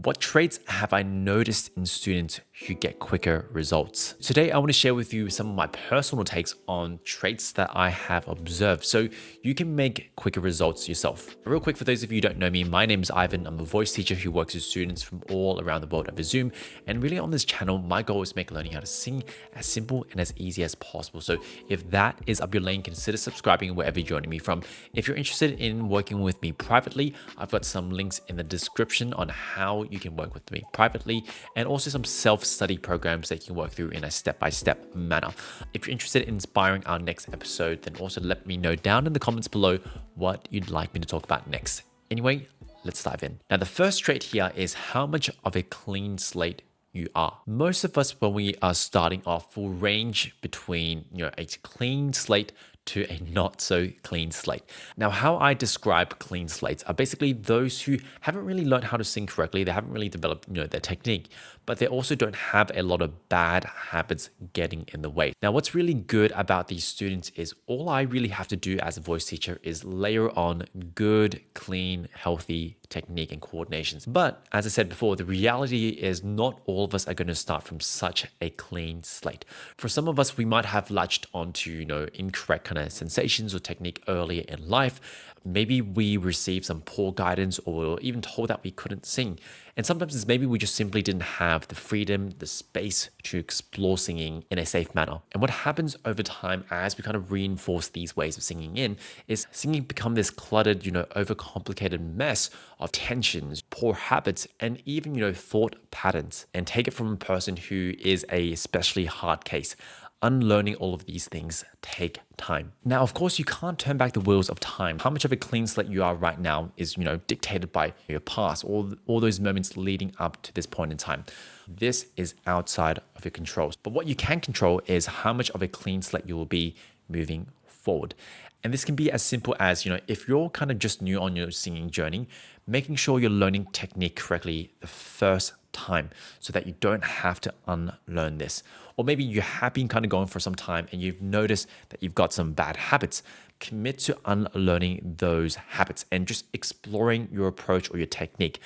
What traits have I noticed in students who get quicker results? Today, I want to share with you some of my personal takes on traits that I have observed so you can make quicker results yourself. Real quick, for those of you who don't know me, my name is Ivan. I'm a voice teacher who works with students from all around the world over Zoom. And really on this channel, my goal is to make learning how to sing as simple and as easy as possible. So if that is up your lane, consider subscribing wherever you're joining me from. If you're interested in working with me privately, I've got some links in the description on how you can work with me privately, and also some self-study programs that you can work through in a step-by-step manner. If you're interested in inspiring our next episode, then also let me know down in the comments below what you'd like me to talk about next. Anyway, let's dive in. Now, the first trait here is how much of a clean slate you are. Most of us, when we are starting off, will range between a clean slate to a not so clean slate. Now, how I describe clean slates are basically those who haven't really learned how to sing correctly. They haven't really developed their technique, but they also don't have a lot of bad habits getting in the way. Now, what's really good about these students is all I really have to do as a voice teacher is layer on good, clean, healthy technique and coordinations. But as I said before, the reality is not all of us are going to start from such a clean slate. For some of us, we might have latched onto incorrect kind of sensations or technique earlier in life. Maybe we received some poor guidance or even told that we couldn't sing. And sometimes it's maybe we just simply didn't have the freedom, the space to explore singing in a safe manner. And what happens over time as we kind of reinforce these ways of singing in is singing become this cluttered, overcomplicated mess of tensions, poor habits, and even, thought patterns. And take it from a person who is a especially hard case. Unlearning all of these things take time. Now, of course, you can't turn back the wheels of time. How much of a clean slate you are right now is, dictated by your past, all those moments leading up to this point in time. This is outside of your controls. But what you can control is how much of a clean slate you will be moving forward. And this can be as simple as, if you're kind of just new on your singing journey, making sure you're learning technique correctly the first time so that you don't have to unlearn this. Or maybe you have been kind of going for some time and you've noticed that you've got some bad habits. Commit to unlearning those habits and just exploring your approach or your technique,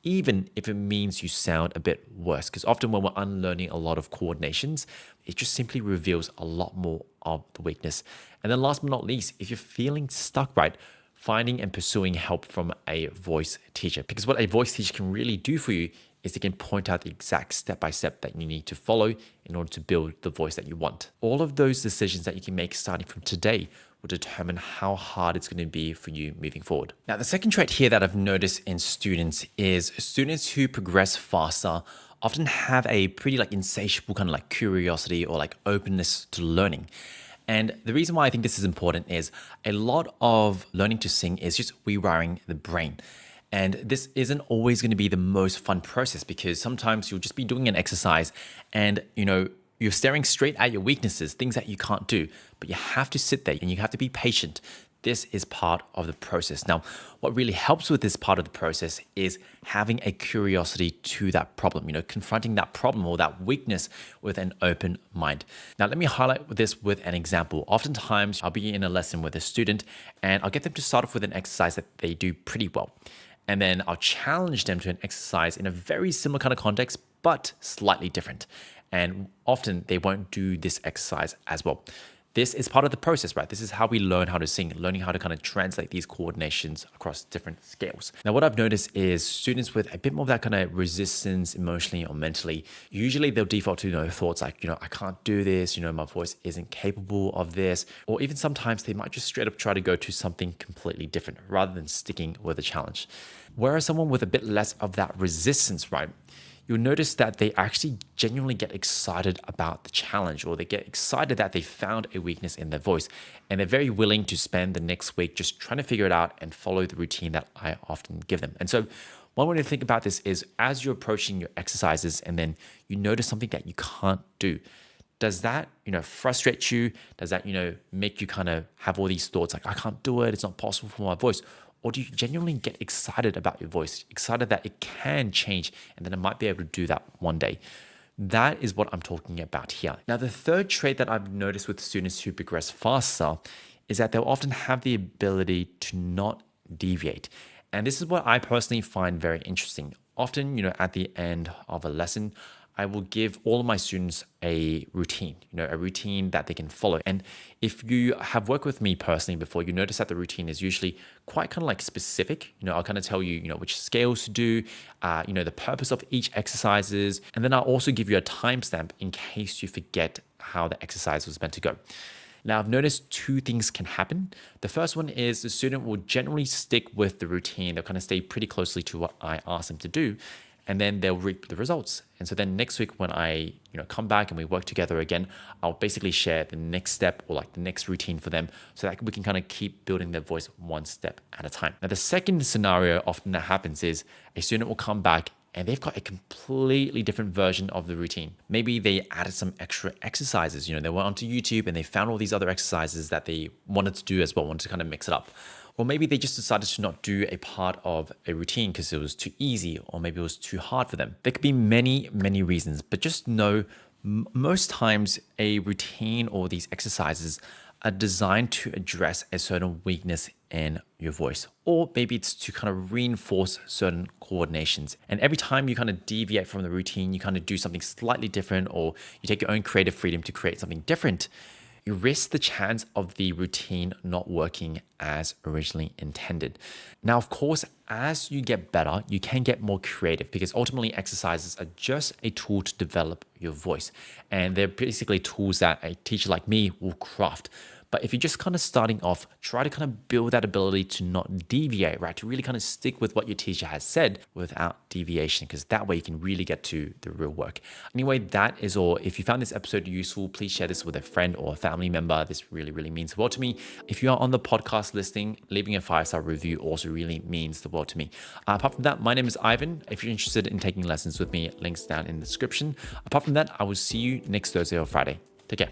even if it means you sound a bit worse. Because often when we're unlearning a lot of coordinations, it just simply reveals a lot more of the weakness. And then last but not least, if you're feeling stuck, right, finding and pursuing help from a voice teacher. Because what a voice teacher can really do for you is they can point out the exact step-by-step that you need to follow in order to build the voice that you want. All of those decisions that you can make starting from today will determine how hard it's going to be for you moving forward. Now, the second trait here that I've noticed in students is students who progress faster often have a pretty insatiable kind of curiosity or openness to learning. And the reason why I think this is important is a lot of learning to sing is just rewiring the brain. And this isn't always going to be the most fun process because sometimes you'll just be doing an exercise and, you're staring straight at your weaknesses, things that you can't do, but you have to sit there and you have to be patient. This is part of the process. Now, what really helps with this part of the process is having a curiosity to that problem, confronting that problem or that weakness with an open mind. Now, let me highlight this with an example. Oftentimes, I'll be in a lesson with a student and I'll get them to start off with an exercise that they do pretty well. And then I'll challenge them to an exercise in a very similar kind of context, but slightly different. And often they won't do this exercise as well. This is part of the process, right? This is how we learn how to sing, learning how to kind of translate these coordinations across different scales. Now, what I've noticed is students with a bit more of that kind of resistance emotionally or mentally, usually they'll default to thoughts like, I can't do this, my voice isn't capable of this. Or even sometimes they might just straight up try to go to something completely different rather than sticking with a challenge. Whereas someone with a bit less of that resistance, right? You'll notice that they actually genuinely get excited about the challenge, or they get excited that they found a weakness in their voice. And they're very willing to spend the next week just trying to figure it out and follow the routine that I often give them. And so one way to think about this is as you're approaching your exercises and then you notice something that you can't do, does that, frustrate you? Does that, make you kind of have all these thoughts like, I can't do it, it's not possible for my voice? Or do you genuinely get excited about your voice, excited that it can change and that I might be able to do that one day? That is what I'm talking about here. Now, the third trait that I've noticed with students who progress faster is that they'll often have the ability to not deviate. And this is what I personally find very interesting. often, at the end of a lesson, I will give all of my students a routine, a routine that they can follow. And if you have worked with me personally before, you notice that the routine is usually quite kind of like specific. I'll kind of tell you, which scales to do, the purpose of each exercises. And then I'll also give you a timestamp in case you forget how the exercise was meant to go. Now, I've noticed two things can happen. The first one is the student will generally stick with the routine. They'll kind of stay pretty closely to what I ask them to do, and then they'll reap the results. And so then next week when I come back and we work together again, I'll basically share the next step or like the next routine for them so that we can kind of keep building their voice one step at a time. Now, the second scenario often that happens is a student will come back and they've got a completely different version of the routine. Maybe they added some extra exercises. They went onto YouTube and they found all these other exercises that they wanted to do as well, wanted to kind of mix it up. Or maybe they just decided to not do a part of a routine because it was too easy, or maybe it was too hard for them. There could be many, many reasons, but just know most times a routine or these exercises are designed to address a certain weakness in your voice, or maybe it's to kind of reinforce certain coordinations. And every time you kind of deviate from the routine, you kind of do something slightly different, or you take your own creative freedom to create something different, you risk the chance of the routine not working as originally intended. Now, of course, as you get better, you can get more creative because ultimately exercises are just a tool to develop your voice. And they're basically tools that a teacher like me will craft. But if you're just kind of starting off, try to kind of build that ability to not deviate, right? To really kind of stick with what your teacher has said without deviation, because that way you can really get to the real work. Anyway, that is all. If you found this episode useful, please share this with a friend or a family member. This really, really means the world to me. If you are on the podcast listing, leaving a 5-star review also really means the world to me. Apart from that, my name is Ivan. If you're interested in taking lessons with me, links down in the description. Apart from that, I will see you next Thursday or Friday.